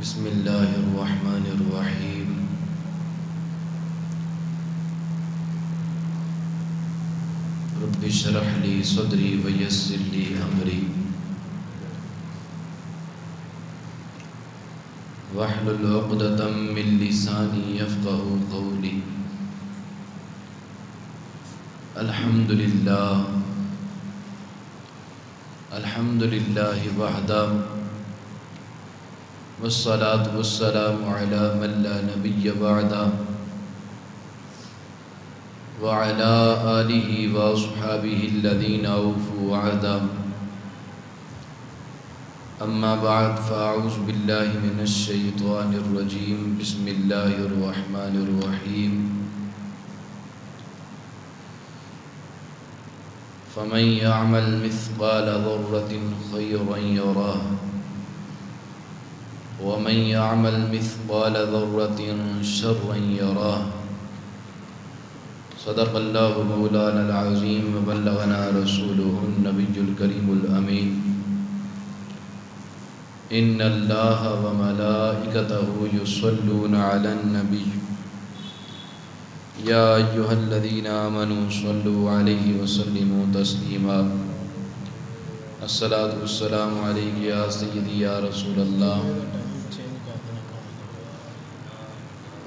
بسم اللہ الرحمن الرحیم رب اشرح لی صدری ویسر لی امری واحلل عقدۃ من لسانی یفقہوا قولی الحمد للہ وحدہ والصلاة والسلام علی من لا نبی بعدہ وعلى آلہ واصحابہ الذین اوفوا وعدا اما بعد فاعوذ باللہ من الشیطان الرجیم بسم اللہ الرحمن الرحیم فمن يعمل مثقال ذرة خيرا يره ومن يعمل مثقال ذرة شرا يره صدق الله مولانا العظيم وبلغنا رسوله النبي الكريم الأمين إن الله وملائكته يصلون على النبي يا أيها الذين آمنوا صلوا عليه وسلموا تسليما الصلاة والسلام عليك يا سيدي يا رسول الله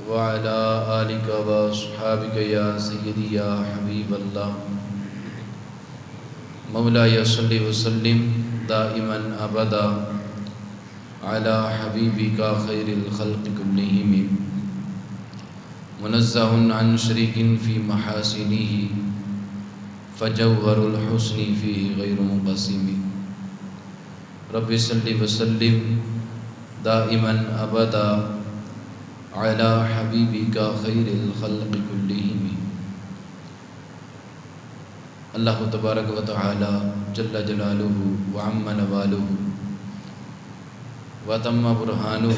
وعلى آلك وأصحابك يا سيدي يا حبيب الله مولاي صل وسلم دائما أبدا على حبيبك خير الخلق كلهم منزه عن شريك في محاسنه فجوهر الحسن فيه غير منقسم رب صل وسلم دائما أبدا على حبيبك خير الخلق كلهم اللہ تبارک و تعالی جل جلالہ وعم نوالہ وتم برہانہ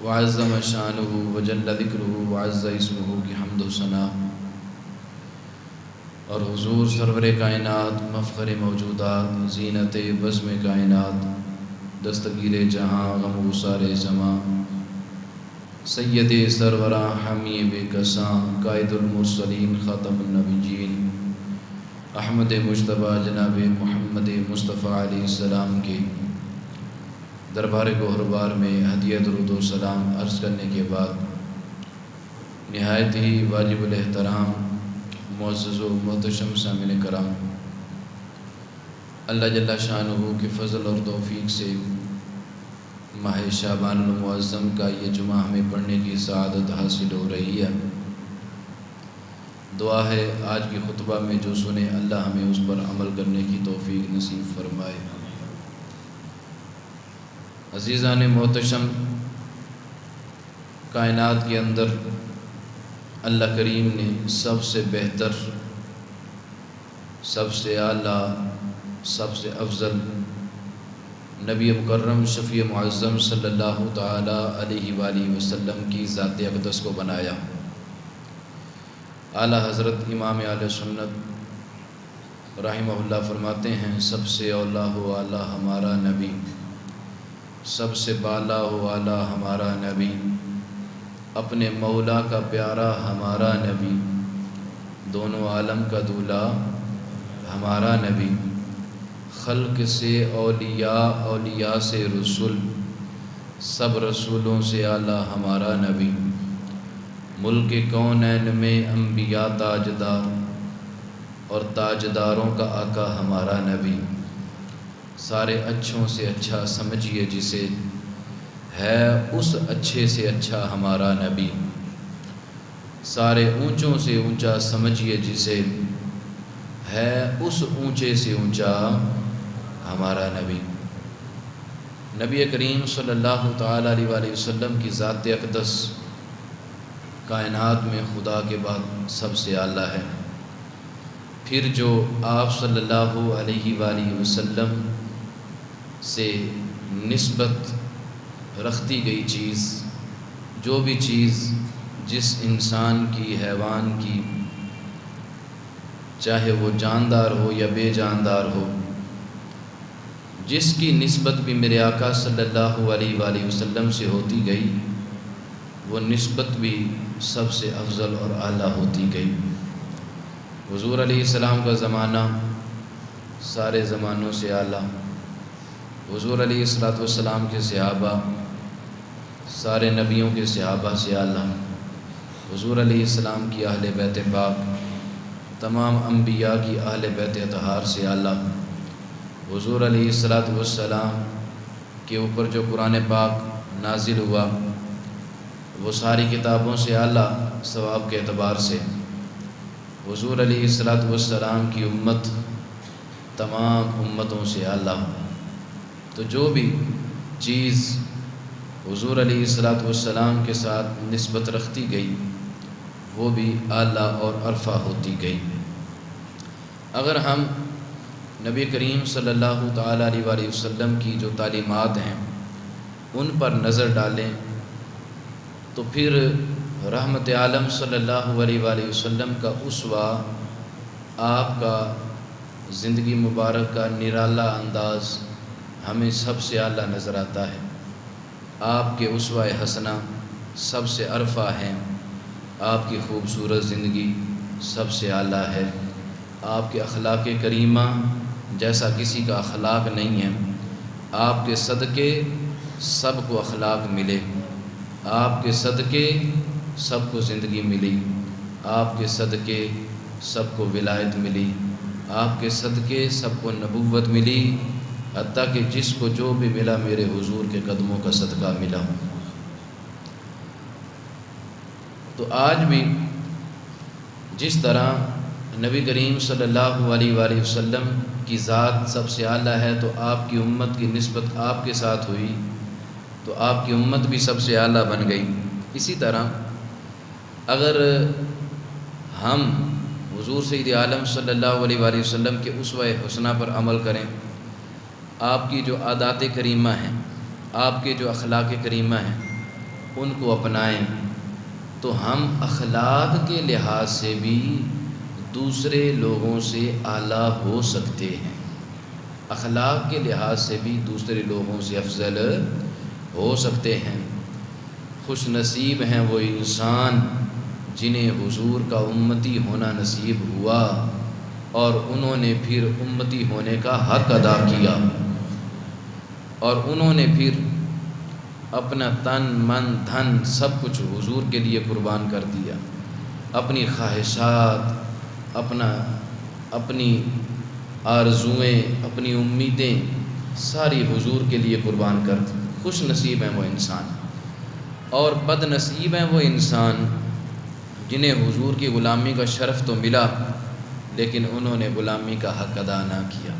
وعظم شانہ وجل ذکرہ وعز اسمہ کی حمد و ثنا اور حضور سرور کائنات مفخر موجودات زینت بزم کائنات دستگیر جہاں غم گسار زماں سید سروراں حمی بے کساں قائد المرسلین خاتم النبیین احمد مجتبیٰ جناب محمد مصطفیٰ علیہ السلام کے دربار گوہربار میں ہدیہ درود و سلام عرض کرنے کے بعد نہایت ہی واجب الاحترام معزز و محتشم سامعین کرام، اللہ جل شانہ کے فضل اور توفیق سے ماہ شعبان المعظم کا یہ جمعہ ہمیں پڑھنے کی سعادت حاصل ہو رہی ہے۔ دعا ہے آج کی خطبہ میں جو سنے اللہ ہمیں اس پر عمل کرنے کی توفیق نصیب فرمائے۔ عزیزان محتشم، کائنات کے اندر اللہ کریم نے سب سے بہتر، سب سے اعلیٰ، سب سے افضل نبی مکرم شفیع معظم صلی اللہ تعالی علیہ وآلہ وسلم کی ذات اقدس کو بنایا۔ اعلیٰ حضرت امام اہل سنت رحمہ اللہ فرماتے ہیں، سب سے اولیٰ و اعلیٰ ہمارا نبی، سب سے بالا و اعلیٰ ہمارا نبی، اپنے مولا کا پیارا ہمارا نبی، دونوں عالم کا دولہ ہمارا نبی، خلق سے اولیاء، اولیاء سے رسول، سب رسولوں سے اعلیٰ ہمارا نبی، ملک کونین میں انبیاء تاجدار اور تاجداروں کا آقا ہمارا نبی، سارے اچھوں سے اچھا سمجھیے جسے، ہے اس اچھے سے اچھا ہمارا نبی، سارے اونچوں سے اونچا سمجھیے جسے، ہے اس اونچے سے اونچا ہمارا نبی۔ نبی کریم صلی اللہ تعالی علیہ وآلہ وسلم کی ذات اقدس کائنات میں خدا کے بعد سب سے اعلیٰ ہے۔ پھر جو آپ صلی اللہ علیہ وآلہ وسلم سے نسبت رکھتی گئی چیز، جو بھی چیز جس انسان کی، حیوان کی، چاہے وہ جاندار ہو یا بے جاندار ہو، جس کی نسبت بھی میرے آقا صلی اللہ علیہ وآلہ وسلم سے ہوتی گئی وہ نسبت بھی سب سے افضل اور اعلیٰ ہوتی گئی۔ حضور علیہ السلام کا زمانہ سارے زمانوں سے اعلیٰ، حضور علیہ السلام کے صحابہ سارے نبیوں کے صحابہ سے اعلیٰ، حضور علیہ السلام کی اہل بیت پاک تمام انبیاء کی اہل بیت اطہار سے اعلیٰ، حضور علیہ السلام کے اوپر جو قرآن پاک نازل ہوا وہ ساری کتابوں سے اعلیٰ ثواب کے اعتبار سے، حضور علیہ السلام کی امت تمام امتوں سے اعلیٰ۔ تو جو بھی چیز حضور علیہ السلام کے ساتھ نسبت رکھتی گئی وہ بھی اعلیٰ اور ارفع ہوتی گئی۔ اگر ہم نبی کریم صلی اللہ تعالیٰ علیہ وآلہ وسلم کی جو تعلیمات ہیں ان پر نظر ڈالیں تو پھر رحمت عالم صلی اللہ علیہ وآلہ وسلم کا اسوہ آپ کا زندگی مبارک کا نرالا انداز ہمیں سب سے اعلیٰ نظر آتا ہے۔ آپ کے اسوہ حسنہ سب سے ارفع ہیں، آپ کی خوبصورت زندگی سب سے اعلیٰ ہے، آپ کے اخلاق کریمہ جیسا کسی کا اخلاق نہیں ہے، آپ کے صدقے سب کو اخلاق ملے، آپ کے صدقے سب کو زندگی ملی، آپ کے صدقے سب کو ولایت ملی، آپ کے صدقے سب کو نبوت ملی، حتیٰ کہ جس کو جو بھی ملا میرے حضور کے قدموں کا صدقہ ملا۔ تو آج بھی جس طرح نبی کریم صلی اللہ علیہ وآلہ وسلم کی ذات سب سے اعلیٰ ہے تو آپ کی امت کی نسبت آپ کے ساتھ ہوئی تو آپ کی امت بھی سب سے اعلیٰ بن گئی۔ اسی طرح اگر ہم حضور سید عالم صلی اللہ علیہ وآلہ وسلم کے اسوہ حسنہ پر عمل کریں، آپ کی جو عادات کریمہ ہیں، آپ کے جو اخلاق کریمہ ہیں ان کو اپنائیں تو ہم اخلاق کے لحاظ سے بھی دوسرے لوگوں سے اعلیٰ ہو سکتے ہیں، اخلاق کے لحاظ سے بھی دوسرے لوگوں سے افضل ہو سکتے ہیں۔ خوش نصیب ہیں وہ انسان جنہیں حضور کا امتی ہونا نصیب ہوا اور انہوں نے پھر امتی ہونے کا حق ادا کیا اور انہوں نے پھر اپنا تن من دھن سب کچھ حضور کے لیے قربان کر دیا، اپنی خواہشات، اپنی آرزوئیں، اپنی امیدیں ساری حضور کے لیے قربان کر دی۔ خوش نصیب ہیں وہ انسان، اور بد نصیب ہیں وہ انسان جنہیں حضور کی غلامی کا شرف تو ملا لیکن انہوں نے غلامی کا حق ادا نہ کیا،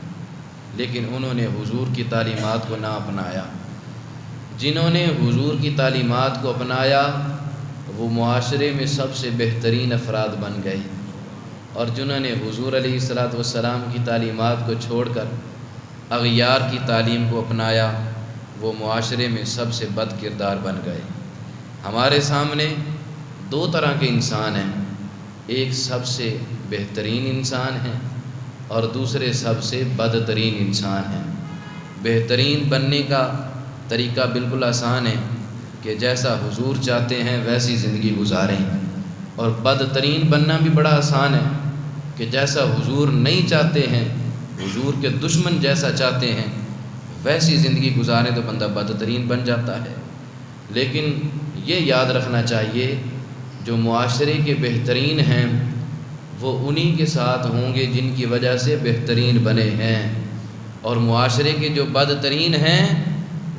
لیکن انہوں نے حضور کی تعلیمات کو نہ اپنایا۔ جنہوں نے حضور کی تعلیمات کو اپنایا وہ معاشرے میں سب سے بہترین افراد بن گئے، اور جنہوں نے حضور علیہ السلام کی تعلیمات کو چھوڑ کر اغیار کی تعلیم کو اپنایا وہ معاشرے میں سب سے بد کردار بن گئے۔ ہمارے سامنے دو طرح کے انسان ہیں، ایک سب سے بہترین انسان ہے اور دوسرے سب سے بدترین انسان ہیں۔ بہترین بننے کا طریقہ بالکل آسان ہے کہ جیسا حضور چاہتے ہیں ویسی زندگی گزاریں، اور بدترین بننا بھی بڑا آسان ہے کہ جیسا حضور نہیں چاہتے ہیں، حضور کے دشمن جیسا چاہتے ہیں ویسی زندگی گزاریں تو بندہ بدترین بن جاتا ہے۔ لیکن یہ یاد رکھنا چاہیے جو معاشرے کے بہترین ہیں وہ انہی کے ساتھ ہوں گے جن کی وجہ سے بہترین بنے ہیں، اور معاشرے کے جو بدترین ہیں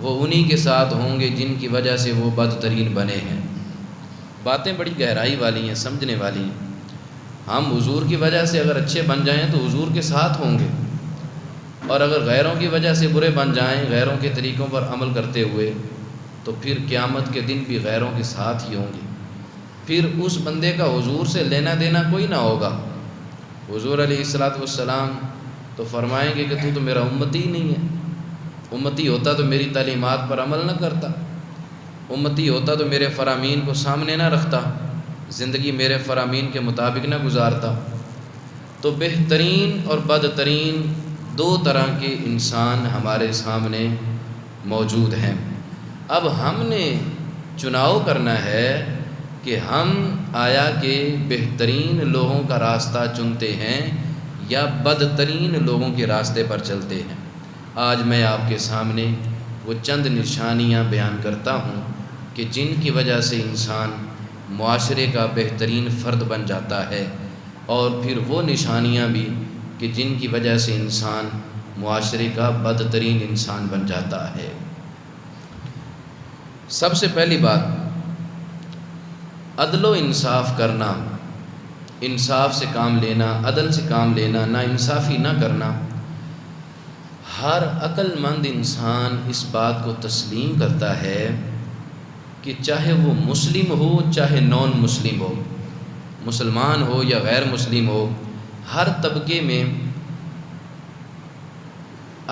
وہ انہی کے ساتھ ہوں گے جن کی وجہ سے وہ بدترین بنے ہیں۔ باتیں بڑی گہرائی والی ہیں، سمجھنے والی ہیں۔ ہم حضور کی وجہ سے اگر اچھے بن جائیں تو حضور کے ساتھ ہوں گے، اور اگر غیروں کی وجہ سے برے بن جائیں غیروں کے طریقوں پر عمل کرتے ہوئے تو پھر قیامت کے دن بھی غیروں کے ساتھ ہی ہوں گے، پھر اس بندے کا حضور سے لینا دینا کوئی نہ ہوگا۔ حضور علیہ السلام تو فرمائیں گے کہ تو میرا امتی ہی نہیں ہے، امتی ہوتا تو میری تعلیمات پر عمل نہ کرتا، امتی ہوتا تو میرے فرامین کو سامنے نہ رکھتا، زندگی میرے فرامین کے مطابق نہ گزارتا۔ تو بہترین اور بدترین دو طرح کے انسان ہمارے سامنے موجود ہیں۔ اب ہم نے چناؤ کرنا ہے کہ ہم آیا کہ بہترین لوگوں کا راستہ چنتے ہیں یا بدترین لوگوں کے راستے پر چلتے ہیں۔ آج میں آپ کے سامنے وہ چند نشانیاں بیان کرتا ہوں کہ جن کی وجہ سے انسان معاشرے کا بہترین فرد بن جاتا ہے، اور پھر وہ نشانیاں بھی کہ جن کی وجہ سے انسان معاشرے کا بدترین انسان بن جاتا ہے۔ سب سے پہلی بات، عدل و انصاف کرنا، انصاف سے کام لینا، عدل سے کام لینا، نا انصافی نہ کرنا۔ ہر عقل مند انسان اس بات کو تسلیم کرتا ہے کہ چاہے وہ مسلم ہو چاہے نان مسلم ہو، مسلمان ہو یا غیر مسلم ہو، ہر طبقے میں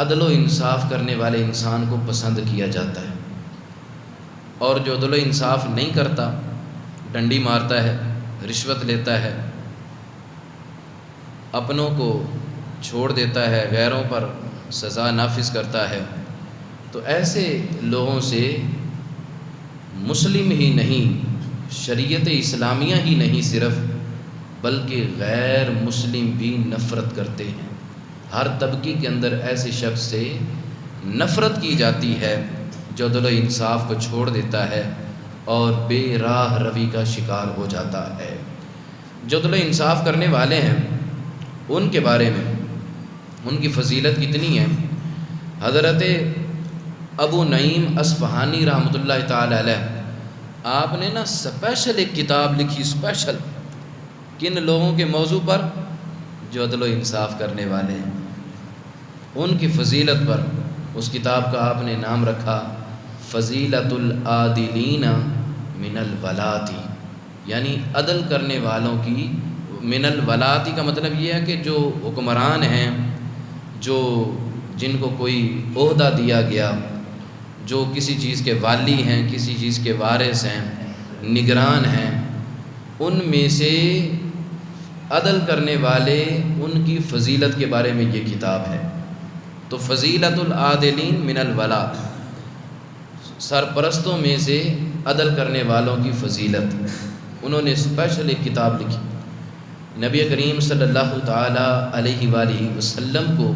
عدل و انصاف کرنے والے انسان کو پسند کیا جاتا ہے، اور جو عدل و انصاف نہیں کرتا، ڈنڈی مارتا ہے، رشوت لیتا ہے، اپنوں کو چھوڑ دیتا ہے، غیروں پر سزا نافذ کرتا ہے، تو ایسے لوگوں سے مسلم ہی نہیں، شریعت اسلامیہ ہی نہیں صرف، بلکہ غیر مسلم بھی نفرت کرتے ہیں۔ ہر طبقے کے اندر ایسے شخص سے نفرت کی جاتی ہے جو عدل و انصاف کو چھوڑ دیتا ہے اور بے راہ روی کا شکار ہو جاتا ہے۔ جو عدل و انصاف کرنے والے ہیں ان کے بارے میں ان کی فضیلت کتنی ہے۔ حضرت ابو نعیم اصفہانی رحمۃ اللہ تعالی علیہ، آپ نے نا اسپیشل ایک کتاب لکھی، اسپیشل کن لوگوں کے موضوع پر؟ جو عدل و انصاف کرنے والے ہیں، ان کی فضیلت پر۔ اس کتاب کا آپ نے نام رکھا فضیلت العادلین من الولاتی، یعنی عدل کرنے والوں کی، من الولاتی کا مطلب یہ ہے کہ جو حکمران ہیں، جو جن کو کوئی عہدہ دیا گیا، جو کسی چیز کے والی ہیں، کسی چیز کے وارث ہیں، نگران ہیں، ان میں سے عدل کرنے والے، ان کی فضیلت کے بارے میں یہ کتاب ہے۔ تو فضیلت العادلین من الولات، سرپرستوں میں سے عدل کرنے والوں کی فضیلت، انہوں نے اسپیشل ایک کتاب لکھی۔ نبی کریم صلی اللہ تعالیٰ علیہ وآلہ وسلم کو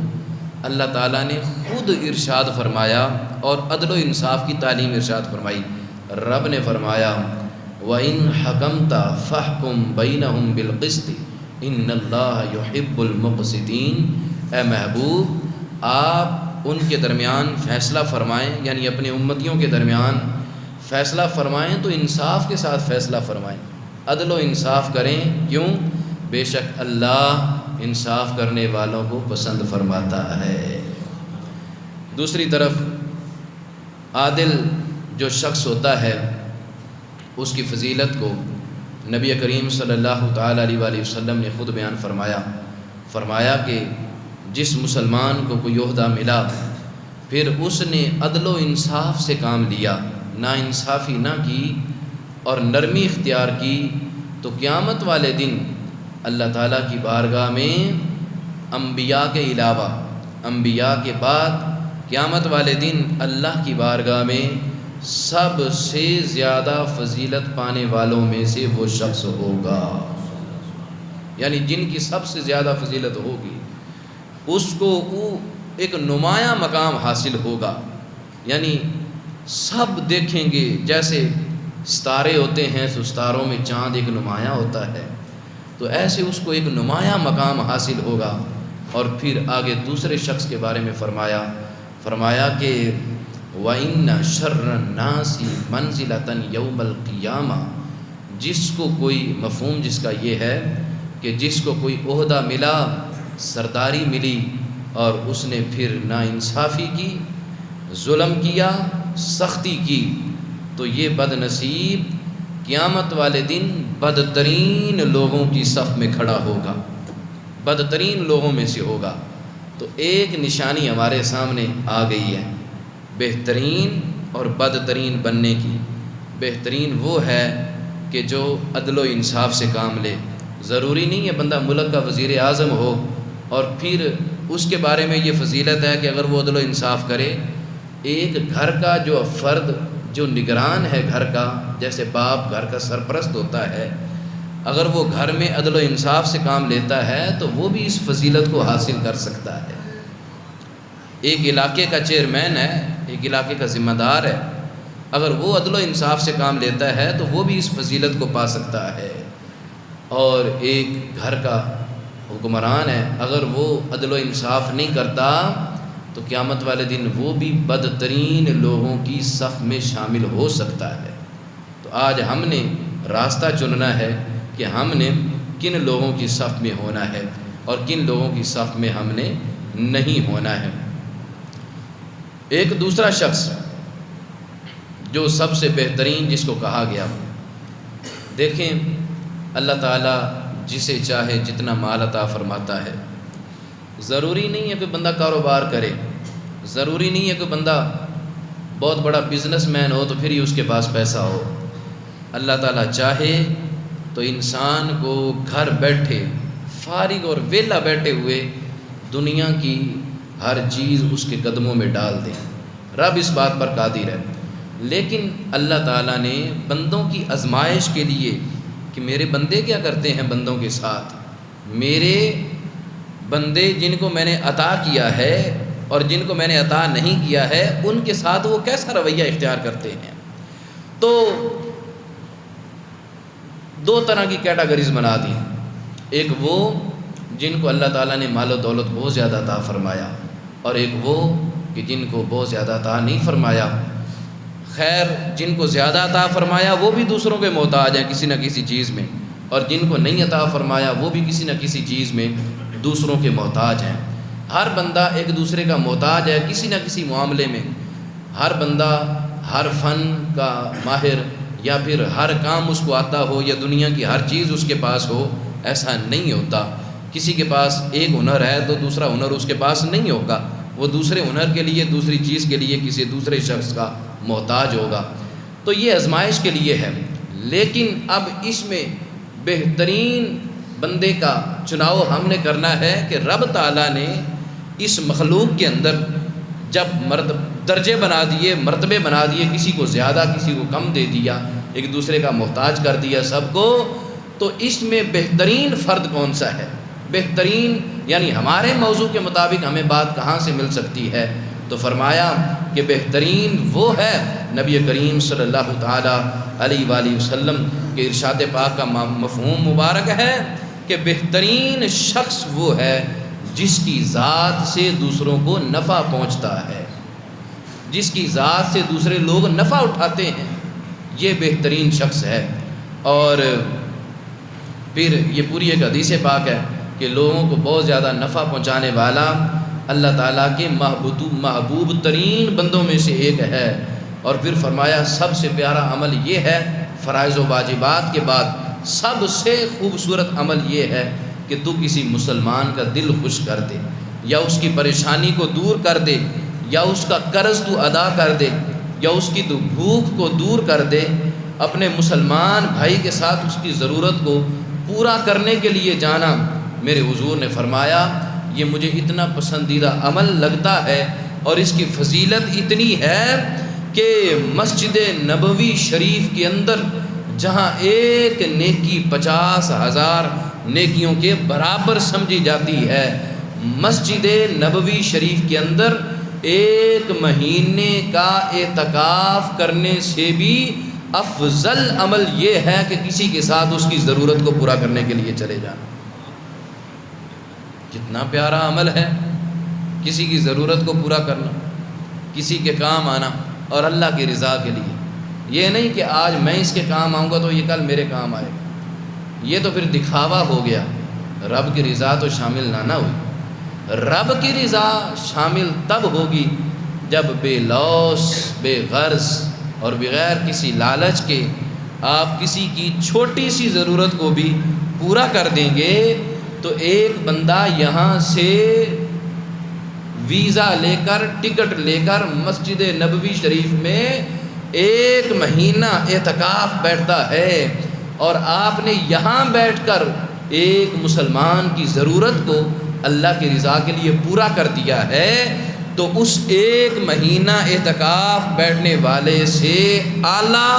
اللہ تعالیٰ نے خود ارشاد فرمایا اور عدل و انصاف کی تعلیم ارشاد فرمائی۔ رب نے فرمایا وَإِنْ حَكَمْتَ فَاحْكُمْ بَيْنَهُمْ بِالْقِسْطِ إِنَّ اللَّهَ يُحِبُّ الْمُقْسِطِينَ۔ اے محبوب، آپ ان کے درمیان فیصلہ فرمائیں، یعنی اپنے امتیوں کے درمیان فیصلہ فرمائیں تو انصاف کے ساتھ فیصلہ فرمائیں، عدل و انصاف کریں۔ کیوں؟ بے شک اللہ انصاف کرنے والوں کو پسند فرماتا ہے۔ دوسری طرف عادل جو شخص ہوتا ہے اس کی فضیلت کو نبی کریم صلی اللہ تعالیٰ علیہ وآلہ وسلم نے خود بیان فرمایا کہ جس مسلمان کو کوئی عہدہ ملا، پھر اس نے عدل و انصاف سے کام لیا، نا انصافی نہ کی اور نرمی اختیار کی، تو قیامت والے دن اللہ تعالیٰ کی بارگاہ میں انبیاء کے علاوہ، انبیاء کے بعد قیامت والے دن اللہ کی بارگاہ میں سب سے زیادہ فضیلت پانے والوں میں سے وہ شخص ہوگا، یعنی جن کی سب سے زیادہ فضیلت ہوگی اس کو ایک نمایاں مقام حاصل ہوگا۔ یعنی سب دیکھیں گے، جیسے ستارے ہوتے ہیں تو ستاروں میں چاند ایک نمایاں ہوتا ہے، تو ایسے اس کو ایک نمایاں مقام حاصل ہوگا۔ اور پھر آگے دوسرے شخص کے بارے میں فرمایا کہ وَإِنَّ شَرَّ النَّاسِ مَنزِلَةً يَوْمَ الْقِيَامَةِ، جس کو کوئی مفہوم جس کا یہ ہے کہ جس کو کوئی عہدہ ملا، سرداری ملی، اور اس نے پھر ناانصافی کی، ظلم کیا، سختی کی، تو یہ بد نصیب قیامت والے دن بدترین لوگوں کی صف میں کھڑا ہوگا، بدترین لوگوں میں سے ہوگا۔ تو ایک نشانی ہمارے سامنے آ گئی ہے بہترین اور بدترین بننے کی۔ بہترین وہ ہے کہ جو عدل و انصاف سے کام لے۔ ضروری نہیں ہے بندہ ملک کا وزیر اعظم ہو اور پھر اس کے بارے میں یہ فضیلت ہے کہ اگر وہ عدل و انصاف کرے، ایک گھر کا جو فرد جو نگران ہے گھر کا، جیسے باپ گھر کا سرپرست ہوتا ہے، اگر وہ گھر میں عدل و انصاف سے کام لیتا ہے تو وہ بھی اس فضیلت کو حاصل کر سکتا ہے۔ ایک علاقے کا چیئرمین ہے، ایک علاقے کا ذمہ دار ہے، اگر وہ عدل و انصاف سے کام لیتا ہے تو وہ بھی اس فضیلت کو پا سکتا ہے۔ اور ایک گھر کا حکمران ہے، اگر وہ عدل و انصاف نہیں کرتا تو قیامت والے دن وہ بھی بدترین لوگوں کی صف میں شامل ہو سکتا ہے۔ تو آج ہم نے راستہ چننا ہے کہ ہم نے کن لوگوں کی صف میں ہونا ہے اور کن لوگوں کی صف میں ہم نے نہیں ہونا ہے۔ ایک دوسرا شخص جو سب سے بہترین جس کو کہا گیا، دیکھیں اللہ تعالیٰ جسے چاہے جتنا مال عطا فرماتا ہے۔ ضروری نہیں ہے کہ بندہ کاروبار کرے، ضروری نہیں ہے کہ بندہ بہت بڑا بزنس مین ہو تو پھر ہی اس کے پاس پیسہ ہو۔ اللہ تعالیٰ چاہے تو انسان کو گھر بیٹھے فارغ اور ویلا بیٹھے ہوئے دنیا کی ہر چیز اس کے قدموں میں ڈال دیں۔ رب اس بات پر قادر ہے، لیکن اللہ تعالیٰ نے بندوں کی آزمائش کے لیے کہ میرے بندے کیا کرتے ہیں بندوں کے ساتھ، میرے بندے جن کو میں نے عطا کیا ہے اور جن کو میں نے عطا نہیں کیا ہے ان کے ساتھ وہ کیسا رویہ اختیار کرتے ہیں۔ تو دو طرح کی کیٹاگریز بنا دی، ایک وہ جن کو اللہ تعالیٰ نے مال و دولت بہت زیادہ عطا فرمایا، اور ایک وہ کہ جن کو بہت زیادہ عطا نہیں فرمایا۔ خیر، جن کو زیادہ عطا فرمایا وہ بھی دوسروں کے محتاج ہیں کسی نہ کسی چیز میں، اور جن کو نہیں عطا فرمایا وہ بھی کسی نہ کسی چیز میں دوسروں کے محتاج ہیں۔ ہر بندہ ایک دوسرے کا محتاج ہے کسی نہ کسی معاملے میں۔ ہر بندہ ہر فن کا ماہر یا پھر ہر کام اس کو آتا ہو یا دنیا کی ہر چیز اس کے پاس ہو، ایسا نہیں ہوتا۔ کسی کے پاس ایک ہنر ہے تو دوسرا ہنر اس کے پاس نہیں ہوگا، وہ دوسرے ہنر کے لیے دوسری چیز کے لیے کسی دوسرے شخص کا محتاج ہوگا۔ تو یہ آزمائش کے لیے ہے، لیکن اب اس میں بہترین بندے کا چناؤ ہم نے کرنا ہے کہ رب تعالیٰ نے اس مخلوق کے اندر جب درجے بنا دیے، مرتبے بنا دیے، کسی کو زیادہ کسی کو کم دے دیا، ایک دوسرے کا محتاج کر دیا سب کو، تو اس میں بہترین فرد کون سا ہے؟ بہترین یعنی ہمارے موضوع کے مطابق ہمیں بات کہاں سے مل سکتی ہے؟ تو فرمایا کہ بہترین وہ ہے، نبی کریم صلی اللہ تعالیٰ علیہ وآلہ وسلم کے ارشاد پاک کا مفہوم مبارک ہے کہ بہترین شخص وہ ہے جس کی ذات سے دوسروں کو نفع پہنچتا ہے، جس کی ذات سے دوسرے لوگ نفع اٹھاتے ہیں، یہ بہترین شخص ہے۔ اور پھر یہ پوری ایک حدیث پاک ہے کہ لوگوں کو بہت زیادہ نفع پہنچانے والا اللہ تعالیٰ کے محبوب ترین بندوں میں سے ایک ہے۔ اور پھر فرمایا سب سے پیارا عمل یہ ہے، فرائض و واجبات کے بعد سب سے خوبصورت عمل یہ ہے کہ تو کسی مسلمان کا دل خوش کر دے، یا اس کی پریشانی کو دور کر دے، یا اس کا قرض تو ادا کر دے، یا اس کی تو بھوک کو دور کر دے۔ اپنے مسلمان بھائی کے ساتھ اس کی ضرورت کو پورا کرنے کے لیے جانا، میرے حضور نے فرمایا یہ مجھے اتنا پسندیدہ عمل لگتا ہے، اور اس کی فضیلت اتنی ہے کہ مسجد نبوی شریف کے اندر جہاں ایک نیکی 50,000 نیکیوں کے برابر سمجھی جاتی ہے، مسجد نبوی شریف کے اندر ایک مہینے کا اعتکاف کرنے سے بھی افضل عمل یہ ہے کہ کسی کے ساتھ اس کی ضرورت کو پورا کرنے کے لیے چلے جانا۔ کتنا پیارا عمل ہے کسی کی ضرورت کو پورا کرنا، کسی کے کام آنا، اور اللہ کی رضا کے لیے۔ یہ نہیں کہ آج میں اس کے کام آؤں گا تو یہ کل میرے کام آئے گا، یہ تو پھر دکھاوا ہو گیا۔ رب کی رضا تو شامل نہ ہوئی۔ رب کی رضا شامل تب ہوگی جب بے لوث، بے غرض اور بغیر کسی لالچ کے آپ کسی کی چھوٹی سی ضرورت کو بھی پورا کر دیں گے۔ تو ایک بندہ یہاں سے ویزا لے کر ٹکٹ لے کر مسجد نبوی شریف میں 1 مہینہ اعتکاف بیٹھتا ہے، اور آپ نے یہاں بیٹھ کر ایک مسلمان کی ضرورت کو اللہ کی رضا کے لیے پورا کر دیا ہے تو اس ایک مہینہ اعتکاف بیٹھنے والے سے اعلیٰ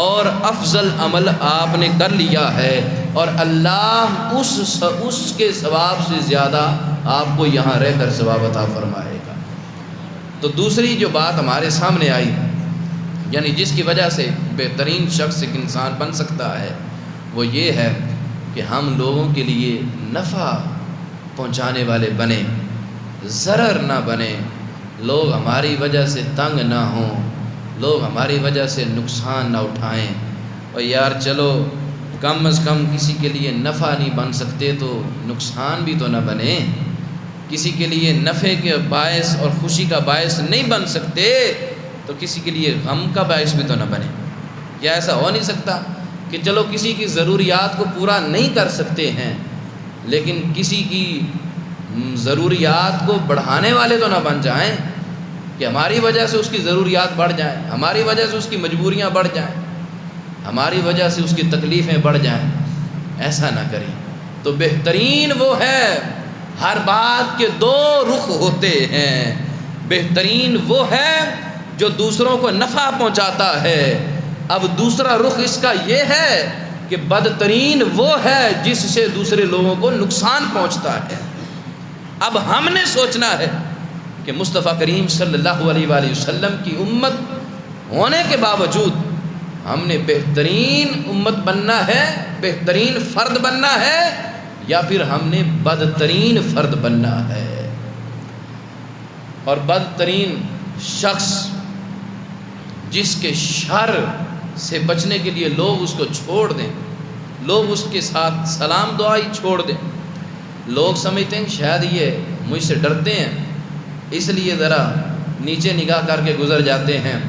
اور افضل عمل آپ نے کر لیا ہے، اور اللہ اس کے ثواب سے زیادہ آپ کو یہاں رہ کر ثواب عطا فرمائے گا۔ تو دوسری جو بات ہمارے سامنے آئی، یعنی جس کی وجہ سے بہترین شخص ایک انسان بن سکتا ہے، وہ یہ ہے کہ ہم لوگوں کے لیے نفع پہنچانے والے بنیں، ضرر نہ بنیں، لوگ ہماری وجہ سے تنگ نہ ہوں، لوگ ہماری وجہ سے نقصان نہ اٹھائیں۔ اور یار چلو کم از کم کسی کے لیے نفع نہیں بن سکتے تو نقصان بھی تو نہ بنے، کسی کے لیے نفع کے باعث اور خوشی کا باعث نہیں بن سکتے تو کسی کے لیے غم کا باعث بھی تو نہ بنے۔ کیا ایسا ہو نہیں سکتا کہ چلو کسی کی ضروریات کو پورا نہیں کر سکتے ہیں لیکن کسی کی ضروریات کو بڑھانے والے تو نہ بن جائیں کہ ہماری وجہ سے اس کی ضروریات بڑھ جائیں، ہماری وجہ سے اس کی مجبوریاں بڑھ جائیں، ہماری وجہ سے اس کی تکلیفیں بڑھ جائیں۔ ایسا نہ کریں۔ تو بہترین وہ ہے، ہر بات کے دو رخ ہوتے ہیں، بہترین وہ ہے جو دوسروں کو نفع پہنچاتا ہے۔ اب دوسرا رخ اس کا یہ ہے کہ بدترین وہ ہے جس سے دوسرے لوگوں کو نقصان پہنچتا ہے۔ اب ہم نے سوچنا ہے کہ مصطفیٰ کریم صلی اللہ علیہ وآلہ وسلم کی امت ہونے کے باوجود ہم نے بہترین امت بننا ہے، بہترین فرد بننا ہے، یا پھر ہم نے بدترین فرد بننا ہے۔ اور بدترین شخص جس کے شر سے بچنے کے لیے لوگ اس کو چھوڑ دیں، لوگ اس کے ساتھ سلام دعائی چھوڑ دیں، لوگ سمجھتے ہیں شاید یہ مجھ سے ڈرتے ہیں اس لیے ذرا نیچے نگاہ کر کے گزر جاتے ہیں،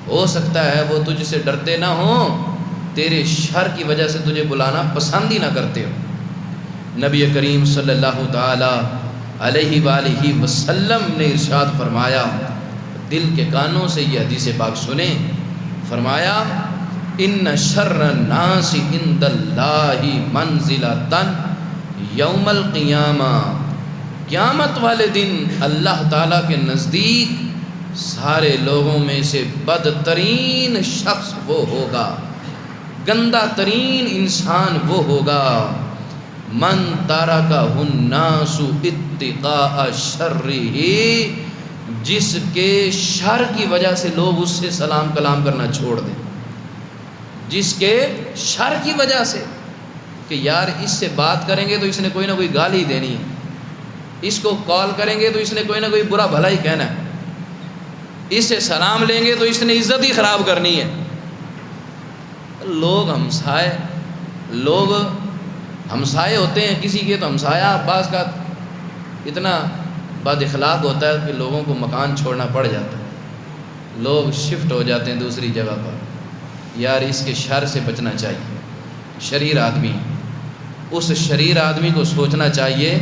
ہو سکتا ہے وہ تجھ سے ڈرتے نہ ہوں، تیرے شر کی وجہ سے تجھے بلانا پسند ہی نہ کرتے ہو۔ نبی کریم صلی اللہ تعالی علیہ وآلہ وسلم نے ارشاد فرمایا، دل کے کانوں سے یہ حدیث پاک سنیں، فرمایا ان شر الناس عند اللہ منزلۃ یوم القیامہ، قیامت والے دن اللہ تعالیٰ کے نزدیک سارے لوگوں میں سے بدترین شخص وہ ہوگا، گندہ ترین انسان وہ ہوگا، من ترکہ الناس اتقاء شرہ، جس کے شر کی وجہ سے لوگ اس سے سلام کلام کرنا چھوڑ دیں، جس کے شر کی وجہ سے کہ یار اس سے بات کریں گے تو اس نے کوئی نہ کوئی گالی دینی ہے، اس کو کال کریں گے تو اس نے کوئی نہ کوئی برا بھلا ہی کہنا ہے، اس سے سلام لیں گے تو اس نے عزت ہی خراب کرنی ہے۔ لوگ ہمسائے ہوتے ہیں کسی کے، تو ہمسایہ بعض کا اتنا بد اخلاق ہوتا ہے کہ لوگوں کو مکان چھوڑنا پڑ جاتا ہے، لوگ شفٹ ہو جاتے ہیں دوسری جگہ پر۔ یار اس کے شر سے بچنا چاہیے، شریر آدمی، اس شریر آدمی کو سوچنا چاہیے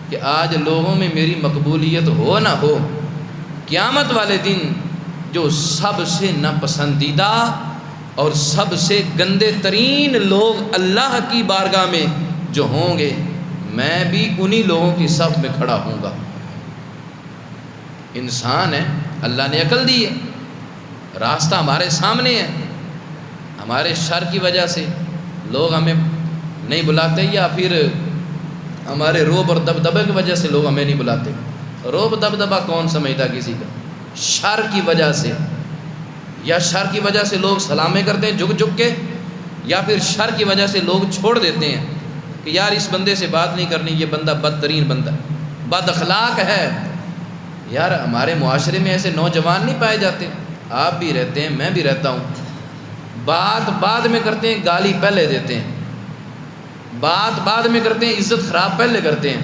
کہ آج لوگوں میں میری مقبولیت ہو نہ ہو، قیامت والے دن جو سب سے ناپسندیدہ اور سب سے گندے ترین لوگ اللہ کی بارگاہ میں جو ہوں گے، میں بھی انہی لوگوں کی صف میں کھڑا ہوں گا۔ انسان ہے، اللہ نے عقل دی ہے، راستہ ہمارے سامنے ہے، ہمارے شر کی وجہ سے لوگ ہمیں نہیں بلاتے، یا پھر ہمارے روب اور دبدبے کی وجہ سے لوگ ہمیں نہیں بلاتے۔ روب دبدبہ کون سمجھتا کسی کا؟ شر کی وجہ سے، یا شر کی وجہ سے لوگ سلامیں کرتے ہیں جھک جھک کے، یا پھر شر کی وجہ سے لوگ چھوڑ دیتے ہیں کہ یار اس بندے سے بات نہیں کرنی، یہ بندہ بدترین بندہ، بد اخلاق ہے۔ یار ہمارے معاشرے میں ایسے نوجوان نہیں پائے جاتے؟ آپ بھی رہتے ہیں، میں بھی رہتا ہوں، بات بعد میں کرتے ہیں، گالی پہلے دیتے ہیں، بات بعد میں کرتے ہیں، عزت خراب پہلے کرتے ہیں،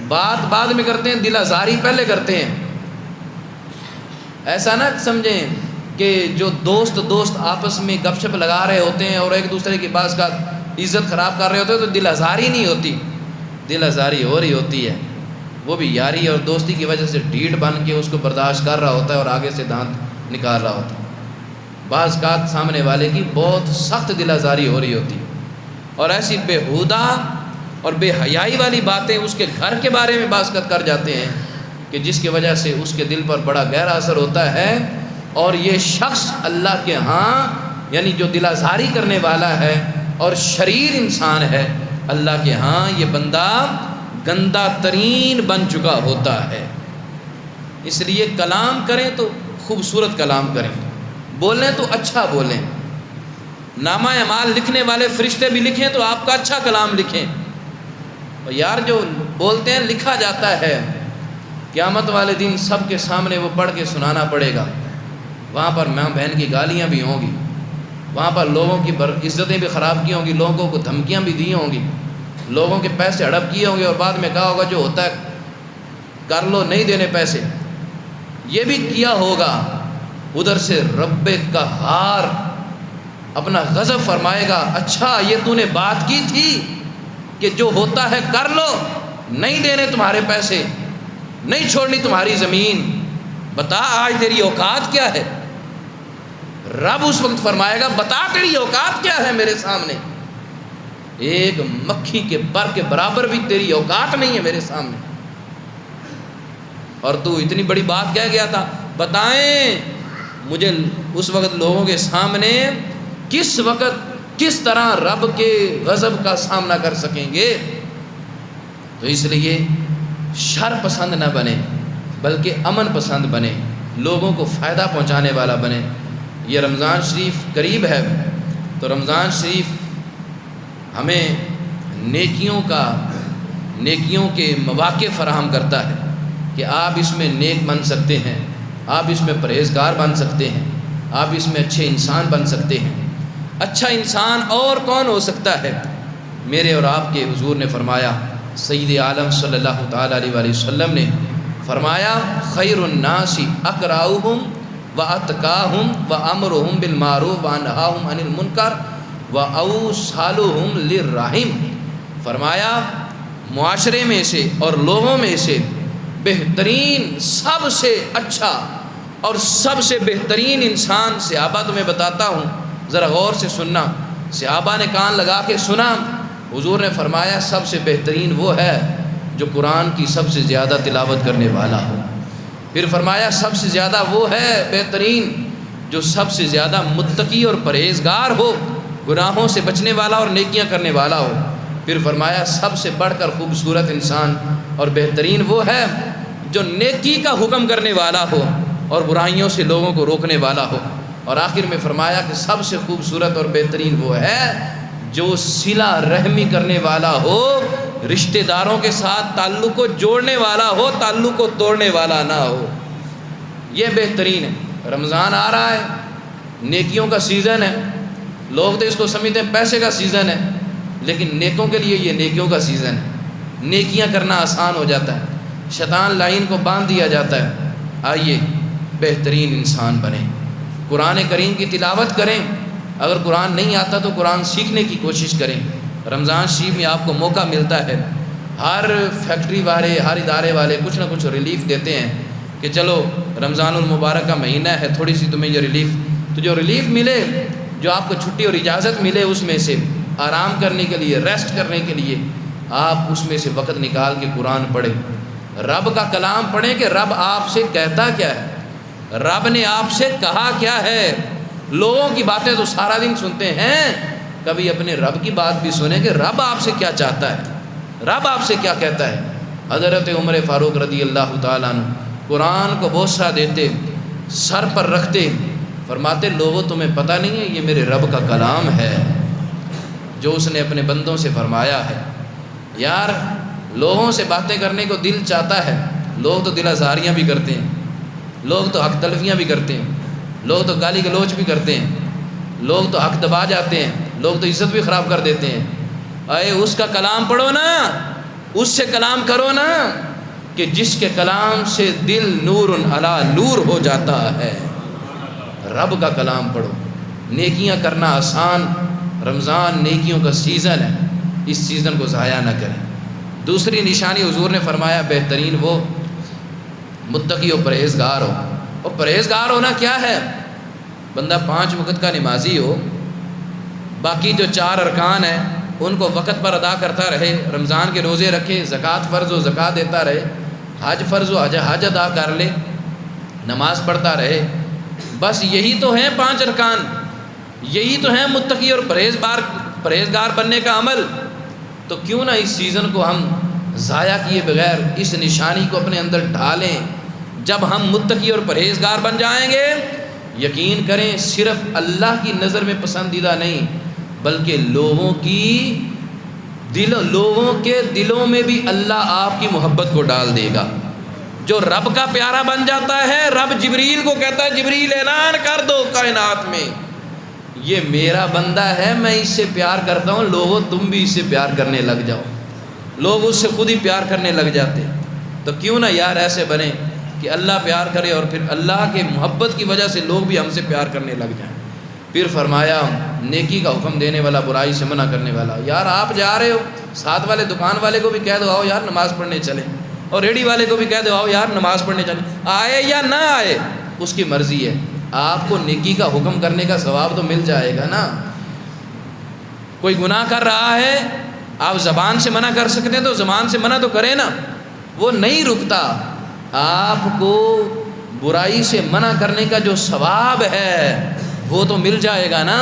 بات بعد میں کرتے ہیں، دل آزاری پہلے کرتے ہیں۔ ایسا نہ سمجھیں کہ جو دوست آپس میں گپ شپ لگا رہے ہوتے ہیں اور ایک دوسرے کے پاس کا عزت خراب کر رہے ہوتے ہیں تو دل آزاری نہیں ہوتی، دل آزاری ہو رہی ہوتی ہے۔ وہ بھی یاری اور دوستی کی وجہ سے ڈھیٹ بن کے اس کو برداشت کر رہا ہوتا ہے اور آگے سے دانت نکال رہا ہوتا ہے۔ بعض اوقات سامنے والے کی بہت سخت دل آزاری ہو رہی ہوتی ہے، اور ایسی بیہودہ اور بے حیائی والی باتیں اس کے گھر کے بارے میں بازگشت کر جاتے ہیں کہ جس کی وجہ سے اس کے دل پر بڑا گہرا اثر ہوتا ہے، اور یہ شخص اللہ کے ہاں یعنی جو دل آزاری کرنے والا ہے اور شریر انسان ہے، اللہ کے ہاں یہ بندہ گندا ترین بن چکا ہوتا ہے۔ اس لیے کلام کریں تو خوبصورت کلام کریں، بولیں تو اچھا بولیں، نامہ اعمال لکھنے والے فرشتے بھی لکھیں تو آپ کا اچھا کلام لکھیں۔ اور یار جو بولتے ہیں لکھا جاتا ہے، قیامت والے دن سب کے سامنے وہ پڑھ کے سنانا پڑے گا، وہاں پر ماں بہن کی گالیاں بھی ہوں گی، وہاں پر لوگوں کی عزتیں بھی خراب کی ہوں گی، لوگوں کو دھمکیاں بھی دی ہوں گی، لوگوں کے پیسے ہڑپ کیے ہوں گے، اور بعد میں کہا ہوگا جو ہوتا ہے کر لو، نہیں دینے پیسے، یہ بھی کیا ہوگا۔ ادھر سے رب قہار اپنا غضب فرمائے گا، اچھا یہ تو نے بات کی تھی کہ جو ہوتا ہے کر لو، نہیں دینے تمہارے پیسے، نہیں چھوڑنی تمہاری زمین، بتا آج تیری اوقات کیا ہے۔ رب اس وقت فرمائے گا بتا تیری اوقات کیا ہے میرے سامنے، ایک مکھی کے پر کے برابر بھی تیری اوقات نہیں ہے میرے سامنے، اور تو اتنی بڑی بات کہہ گیا تھا۔ بتائیں مجھے اس وقت لوگوں کے سامنے کس وقت کس طرح رب کے غضب کا سامنا کر سکیں گے۔ تو اس لیے شر پسند نہ بنے بلکہ امن پسند بنے، لوگوں کو فائدہ پہنچانے والا بنے۔ یہ رمضان شریف قریب ہے تو رمضان شریف ہمیں نیکیوں کے مواقع فراہم کرتا ہے کہ آپ اس میں نیک بن سکتے ہیں، آپ اس میں پرہیزگار بن سکتے ہیں، آپ اس میں اچھے انسان بن سکتے ہیں۔ اچھا انسان اور کون ہو سکتا ہے؟ میرے اور آپ کے حضور نے فرمایا، سید عالم صلی اللہ تعالیٰ علیہ وآلہ وسلم نے فرمایا، خیر الناس اقرأہم واتقاہم وامرہم بالمعروف وانہاہم عن المنکر واوصلہم للرحم۔ فرمایا معاشرے میں سے اور لوگوں میں سے بہترین، سب سے اچھا اور سب سے بہترین انسان، صحابہ تمہیں بتاتا ہوں ذرا غور سے سننا۔ صحابہ نے کان لگا کے سنا، حضور نے فرمایا سب سے بہترین وہ ہے جو قرآن کی سب سے زیادہ تلاوت کرنے والا ہو۔ پھر فرمایا سب سے زیادہ وہ ہے بہترین جو سب سے زیادہ متقی اور پرہیزگار ہو، گناہوں سے بچنے والا اور نیکیاں کرنے والا ہو۔ پھر فرمایا سب سے بڑھ کر خوبصورت انسان اور بہترین وہ ہے جو نیکی کا حکم کرنے والا ہو اور برائیوں سے لوگوں کو روکنے والا ہو۔ اور آخر میں فرمایا کہ سب سے خوبصورت اور بہترین وہ ہے جو صلہ رحمی کرنے والا ہو، رشتہ داروں کے ساتھ تعلق کو جوڑنے والا ہو، تعلق کو توڑنے والا نہ ہو۔ یہ بہترین ہے۔ رمضان آ رہا ہے، نیکیوں کا سیزن ہے، لوگ تو اس کو سمجھتے ہیں پیسے کا سیزن ہے، لیکن نیکوں کے لیے یہ نیکیوں کا سیزن ہے۔ نیکیاں کرنا آسان ہو جاتا ہے، شیطان لائن کو باندھ دیا جاتا ہے۔ آئیے بہترین انسان بنیں، قرآن کریم کی تلاوت کریں، اگر قرآن نہیں آتا تو قرآن سیکھنے کی کوشش کریں۔ رمضان شریف میں آپ کو موقع ملتا ہے، ہر فیکٹری والے، ہر ادارے والے کچھ نہ کچھ ریلیف دیتے ہیں کہ چلو رمضان المبارک کا مہینہ ہے، تھوڑی سی تمہیں یہ ریلیف، تو جو ریلیف ملے، جو آپ کو چھٹی اور اجازت ملے، اس میں سے آرام کرنے کے لیے، ریسٹ کرنے کے لیے آپ اس میں سے وقت نکال کے قرآن پڑھیں، رب کا کلام پڑھیں کہ رب آپ سے کہتا کیا ہے، رب نے آپ سے کہا کیا ہے۔ لوگوں کی باتیں تو سارا دن سنتے ہیں، کبھی اپنے رب کی بات بھی سنیں کہ رب آپ سے کیا چاہتا ہے، رب آپ سے کیا کہتا ہے۔ حضرت عمر فاروق رضی اللہ تعالیٰ عنہ قرآن کو بوسہ دیتے، سر پر رکھتے، فرماتے لوگوں تمہیں پتہ نہیں ہے یہ میرے رب کا کلام ہے جو اس نے اپنے بندوں سے فرمایا ہے۔ یار لوگوں سے باتیں کرنے کو دل چاہتا ہے، لوگ تو دل آزاریاں بھی کرتے ہیں، لوگ تو حق تلفیاں بھی کرتے ہیں، لوگ تو گالی گلوچ بھی کرتے ہیں، لوگ تو حق دبا جاتے ہیں، لوگ تو عزت بھی خراب کر دیتے ہیں۔ اے اس کا کلام پڑھو نا، اس سے کلام کرو نا، کہ جس کے کلام سے دل نور علی نور ہو جاتا ہے۔ رب کا کلام پڑھو، نیکیاں کرنا آسان، رمضان نیکیوں کا سیزن ہے، اس سیزن کو ضائع نہ کریں۔ دوسری نشانی حضور نے فرمایا بہترین وہ متقی و پرہیزگار ہو۔ اور پرہیزگار ہونا کیا ہے؟ بندہ 5 وقت کا نمازی ہو، باقی جو 4 ارکان ہیں ان کو وقت پر ادا کرتا رہے، رمضان کے روزے رکھے، زکوٰۃ فرض و زکوٰۃ دیتا رہے، حج فرض و حج ادا کر لے، نماز پڑھتا رہے. بس یہی تو ہیں 5 ارکان، یہی تو ہیں متقی اور پرہیزگار بننے کا عمل. تو کیوں نہ اس سیزن کو ہم ضائع کیے بغیر اس نشانی کو اپنے اندر ڈھالیں. جب ہم متقی اور پرہیزگار بن جائیں گے، یقین کریں صرف اللہ کی نظر میں پسندیدہ نہیں بلکہ لوگوں کے دلوں میں بھی اللہ آپ کی محبت کو ڈال دے گا. جو رب کا پیارا بن جاتا ہے، رب جبریل کو کہتا ہے جبریل اعلان کر دو کائنات میں، یہ میرا بندہ ہے، میں اس سے پیار کرتا ہوں، لوگوں تم بھی اس سے پیار کرنے لگ جاؤ. لوگ اس سے خود ہی پیار کرنے لگ جاتے. تو کیوں نہ یار ایسے بنے کہ اللہ پیار کرے اور پھر اللہ کے محبت کی وجہ سے لوگ بھی ہم سے پیار کرنے لگ جائیں. پھر فرمایا نیکی کا حکم دینے والا، برائی سے منع کرنے والا. یار آپ جا رہے ہو، ساتھ والے دکان والے کو بھی کہہ دو آؤ یار نماز پڑھنے چلیں، اور ریڈی والے کو بھی کہہ دو آؤ یار نماز پڑھنے چلیں. آئے یا نہ آئے اس کی مرضی ہے، آپ کو نیکی کا حکم کرنے کا ثواب تو مل جائے گا نا. کوئی گناہ کر رہا ہے، آپ زبان سے منع کر سکتے ہیں تو زبان سے منع تو کریں نا. وہ نہیں رکتا، آپ کو برائی سے منع کرنے کا جو ثواب ہے وہ تو مل جائے گا نا.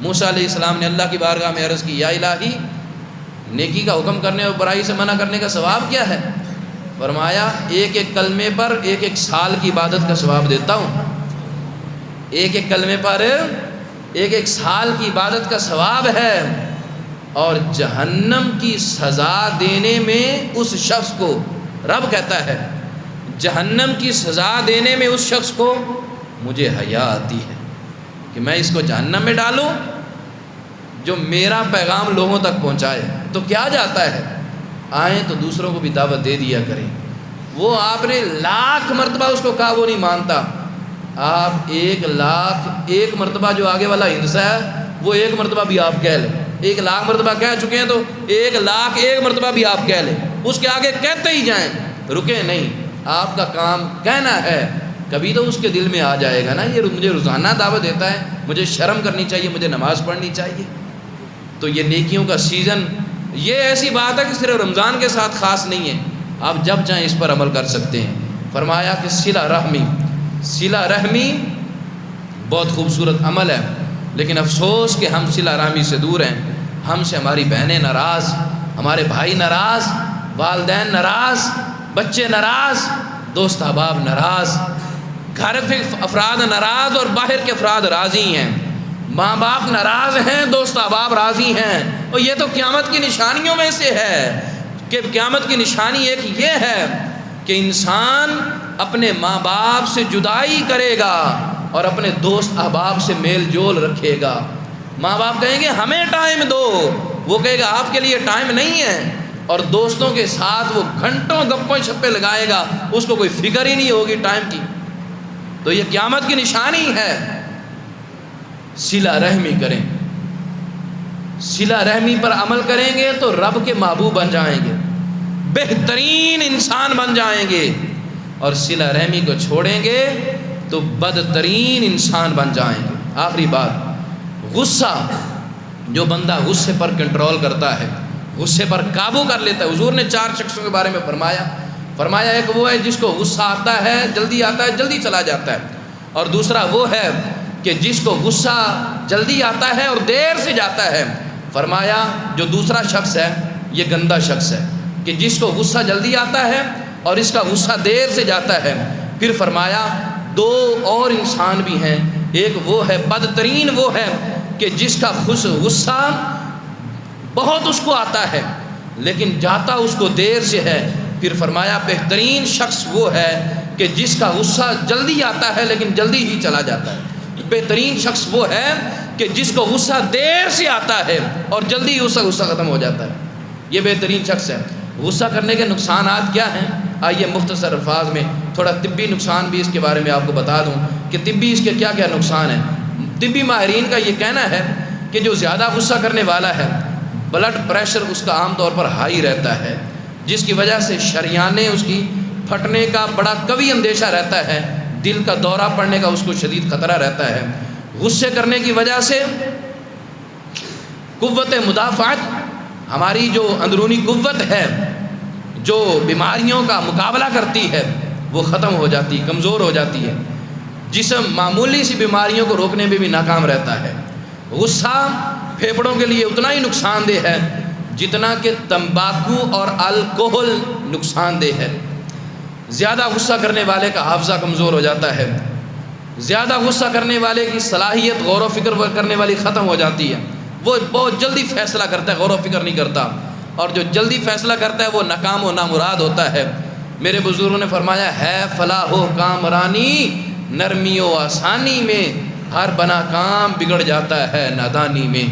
موسیٰ علیہ السلام نے اللہ کی بارگاہ میں عرض کی، یا الہی نیکی کا حکم کرنے اور برائی سے منع کرنے کا ثواب کیا ہے؟ فرمایا ایک ایک کلمے پر 1 سال کی عبادت کا ثواب دیتا ہوں. ایک کلمے پر 1 سال کی عبادت کا ثواب ہے، اور جہنم کی سزا دینے میں اس شخص کو، رب کہتا ہے جہنم کی سزا دینے میں اس شخص کو مجھے حیا آتی ہے کہ میں اس کو جہنم میں ڈالوں جو میرا پیغام لوگوں تک پہنچائے. تو کیا جاتا ہے، آئیں تو دوسروں کو بھی دعوت دے دیا کریں. وہ آپ نے 1,00,000 مرتبہ اس کو کہا وہ نہیں مانتا. آپ 1,00,001 مرتبہ جو آگے والا ہندسہ ہے وہ 1 مرتبہ بھی آپ کہہ لیں. 1,00,000 مرتبہ کہہ چکے ہیں تو 1,00,001 مرتبہ بھی آپ کہہ لیں. اس کے آگے کہتے ہی جائیں، رکیں نہیں. آپ کا کام کہنا ہے، کبھی تو اس کے دل میں آ جائے گا نا یہ مجھے روزانہ دعوت دیتا ہے، مجھے شرم کرنی چاہیے، مجھے نماز پڑھنی چاہیے. تو یہ نیکیوں کا سیزن، یہ ایسی بات ہے کہ صرف رمضان کے ساتھ خاص نہیں ہے، آپ جب چاہیں اس پر عمل کر سکتے ہیں. فرمایا کہ صلہ رحمی بہت خوبصورت عمل ہے، لیکن افسوس کہ ہم صلہ رحمی سے دور ہیں. ہم سے ہماری بہنیں ناراض، ہمارے بھائی ناراض، والدین ناراض، بچے ناراض، دوست احباب ناراض، گھر کے افراد ناراض اور باہر کے افراد راضی ہیں. ماں باپ ناراض ہیں، دوست احباب راضی ہیں. اور یہ تو قیامت کی نشانیوں میں سے ہے کہ قیامت کی نشانی ایک یہ ہے کہ انسان اپنے ماں باپ سے جدائی کرے گا اور اپنے دوست احباب سے میل جول رکھے گا. ماں باپ کہیں گے ہمیں ٹائم دو، وہ کہے گا آپ کے لیے ٹائم نہیں ہے، اور دوستوں کے ساتھ وہ گھنٹوں گپوں چھپے لگائے گا، اس کو کوئی فکر ہی نہیں ہوگی ٹائم کی. تو یہ قیامت کی نشانی ہے. صلہ رحمی کریں، صلہ رحمی پر عمل کریں گے تو رب کے محبوب بن جائیں گے، بہترین انسان بن جائیں گے. اور صلہ رحمی کو چھوڑیں گے تو بدترین انسان بن جائیں گے. آخری بات، غصہ، جو بندہ غصے پر کنٹرول کرتا ہے، غصے پر قابو کر لیتا ہے. حضور نے 4 شخصوں کے بارے میں فرمایا ایک وہ ہے جس کو غصہ آتا ہے، جلدی آتا ہے، جلدی چلا جاتا ہے. اور دوسرا وہ ہے کہ جس کو غصہ جلدی آتا ہے اور دیر سے جاتا ہے. فرمایا جو دوسرا شخص ہے یہ گندا شخص ہے کہ جس کو غصہ جلدی آتا ہے اور اس کا غصہ دیر سے جاتا ہے. پھر فرمایا 2 اور انسان بھی ہیں، ایک وہ ہے بدترین، وہ ہے کہ جس کا غصہ بہت اس کو آتا ہے لیکن جاتا اس کو دیر سے ہے. پھر فرمایا بہترین شخص وہ ہے کہ جس کا غصہ جلدی آتا ہے لیکن جلدی ہی چلا جاتا ہے. بہترین شخص وہ ہے کہ جس کو غصہ دیر سے آتا ہے اور جلدی اس کا غصہ ختم ہو جاتا ہے. یہ بہترین شخص ہے. غصہ کرنے کے نقصانات کیا ہیں؟ آئیے مختصر الفاظ میں تھوڑا طبی نقصان بھی اس کے بارے میں آپ کو بتا دوں کہ طبی اس کے کیا کیا نقصان ہیں. طبی ماہرین کا یہ کہنا ہے کہ جو زیادہ غصہ کرنے والا ہے بلڈ پریشر اس کا عام طور پر ہائی رہتا ہے، جس کی وجہ سے شریانیں اس کی پھٹنے کا بڑا قوی اندیشہ رہتا ہے، دل کا دورہ پڑنے کا اس کو شدید خطرہ رہتا ہے. غصے کرنے کی وجہ سے قوت مدافعت، ہماری جو اندرونی قوت ہے جو بیماریوں کا مقابلہ کرتی ہے وہ ختم ہو جاتی، کمزور ہو جاتی ہے۔ جسم معمولی سی بیماریوں کو روکنے میں بھی ناکام رہتا ہے۔ غصہ پھیپھڑوں کے لیے اتنا ہی نقصان دہ ہے جتنا کہ تمباکو اور الکحل نقصان دہ ہے۔ زیادہ غصہ کرنے والے کا حافظہ کمزور ہو جاتا ہے، زیادہ غصہ کرنے والے کی صلاحیت غور و فکر کرنے والی ختم ہو جاتی ہے، وہ بہت جلدی فیصلہ کرتا ہے، غور و فکر نہیں کرتا، اور جو جلدی فیصلہ کرتا ہے وہ ناکام و نامراد ہوتا ہے۔ میرے بزرگوں نے فرمایا ہے فلاح و کامرانی نرمی و آسانی میں، ہر بنا کام بگڑ جاتا ہے نادانی میں۔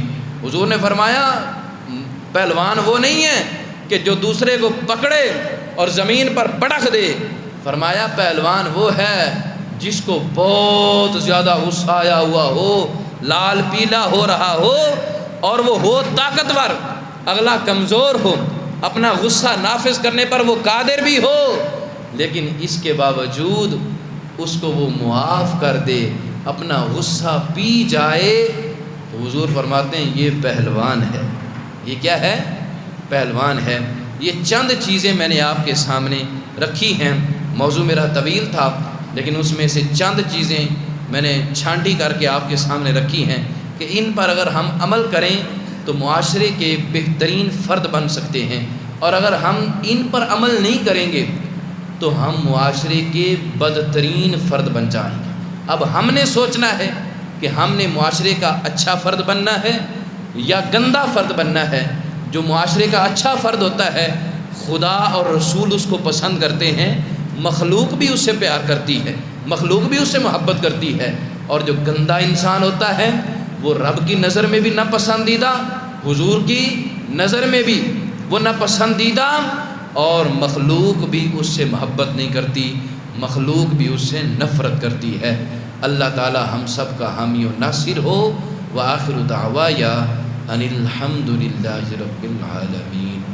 حضور نے فرمایا پہلوان وہ نہیں ہے کہ جو دوسرے کو پکڑے اور زمین پر پٹک دے، فرمایا پہلوان وہ ہے جس کو بہت زیادہ غصہ آیا ہوا ہو، لال پیلا ہو رہا ہو، اور وہ ہو طاقتور، اگلا کمزور ہو، اپنا غصہ نافذ کرنے پر وہ قادر بھی ہو، لیکن اس کے باوجود اس کو وہ معاف کر دے، اپنا غصہ پی جائے، تو حضور فرماتے ہیں یہ پہلوان ہے۔ یہ کیا ہے؟ پہلوان ہے۔ یہ چند چیزیں میں نے آپ کے سامنے رکھی ہیں، موضوع میرا طویل تھا لیکن اس میں سے چند چیزیں میں نے چھانٹی کر کے آپ کے سامنے رکھی ہیں کہ ان پر اگر ہم عمل کریں تو معاشرے کے بہترین فرد بن سکتے ہیں، اور اگر ہم ان پر عمل نہیں کریں گے تو ہم معاشرے کے بدترین فرد بن جائیں گے۔ اب ہم نے سوچنا ہے کہ ہم نے معاشرے کا اچھا فرد بننا ہے یا گندا فرد بننا ہے۔ جو معاشرے کا اچھا فرد ہوتا ہے خدا اور رسول اس کو پسند کرتے ہیں، مخلوق بھی اس سے پیار کرتی ہے، مخلوق بھی اس سے محبت کرتی ہے، اور جو گندا انسان ہوتا ہے وہ رب کی نظر میں بھی ناپسندیدہ، حضور کی نظر میں بھی وہ ناپسندیدہ، اور مخلوق بھی اس سے محبت نہیں کرتی، مخلوق بھی اس سے نفرت کرتی ہے۔ اللہ تعالی ہم سب کا حامی و ناصر ہو۔ وآخر دعوایا ان الحمد للہ رب العالمین۔